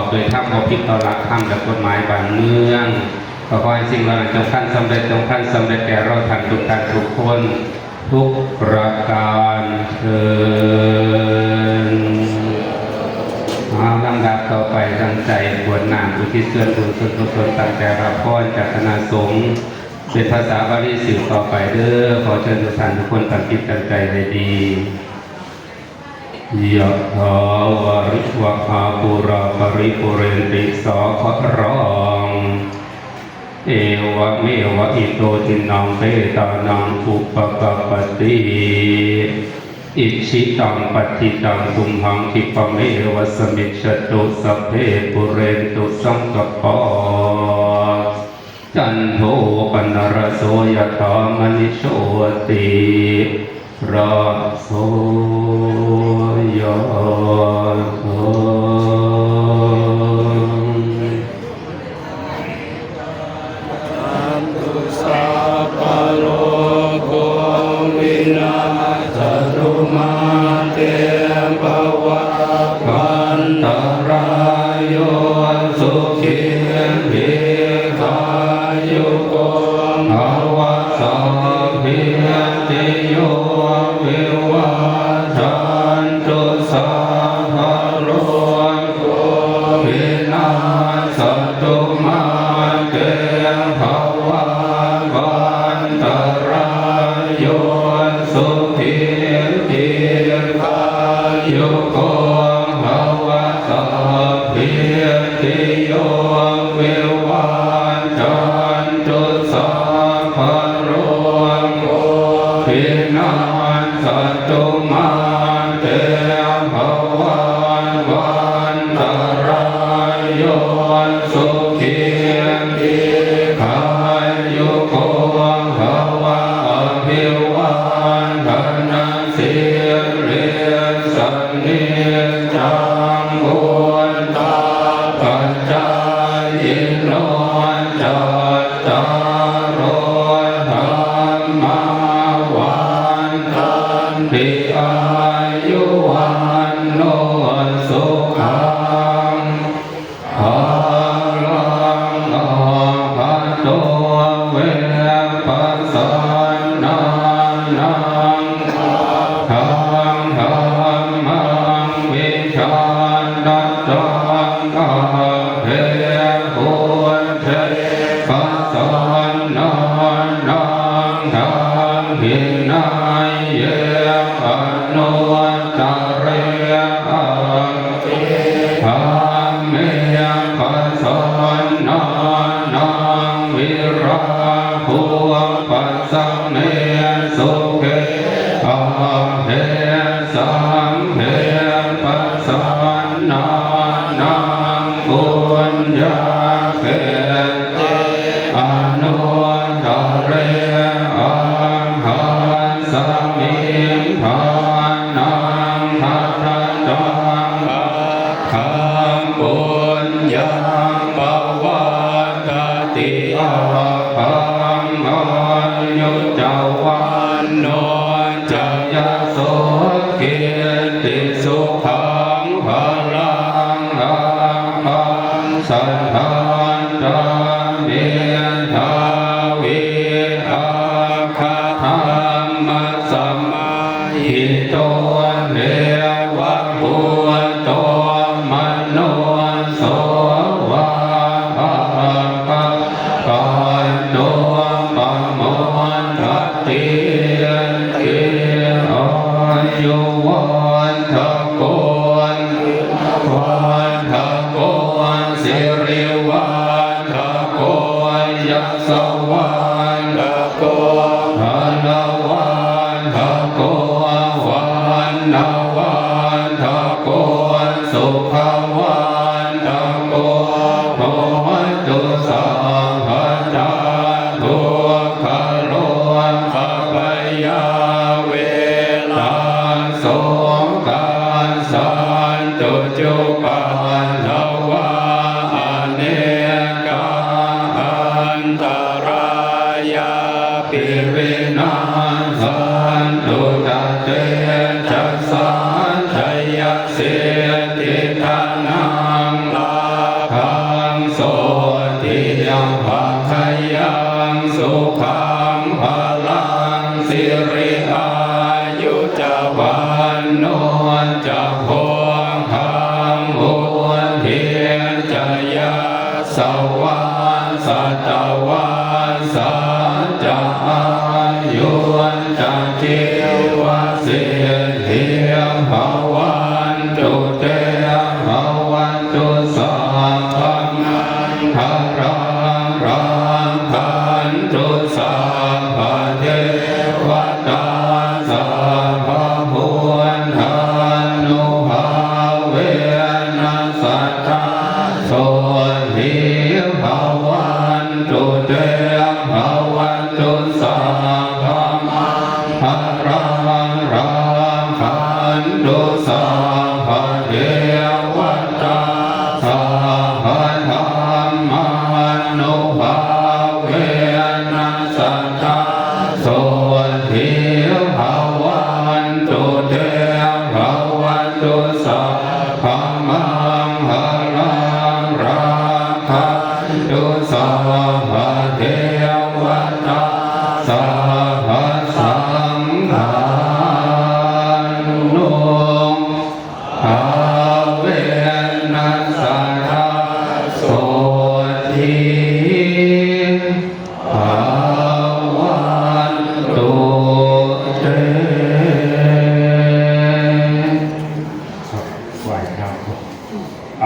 โดยทำเอาผิดต่อหลักธรรมและกฎหมายบ้านเมืองขอให้สิ่งเหล่านั้นจงขั้นสำเร็จจงขั้นสำเร็จแก่เราท่านทุกท่านทุกคนทุกประการเถิดลำดับต่อไปตั้งใจกวดน้ำอุทิศส่วนบุญส่วนกุศลตั้งแต่รับพรจากคณะสงฆ์เป็นภาษาบาลีสืบต่อไปเด้อขอเชิญทุกท่านทุกคนตั้งจิตตั้งใจให้ดียะถาวาริวะหาปุราปริปุเรนติสาครองเอวะเมวะอิโตทินังเปตานังอุปกปปติอิชิตังปัฏฐิตังตุมหังคิปะเมวะสมิจฉตุสัพเพปุเรนตุสังกปปจันโทปนรโสยถามณิโชติราโสยถาตุจุปันทวาอเน สวาสัตวาสัจจะอายุวันจะเจวะเสียเทียมภาวันตุเตภาวันตุสัพพังทารังรังคันตุสัพพะเทวตาสัพพะพุทธานุภาเวนัสสัทธาโสทิภาวันตุเต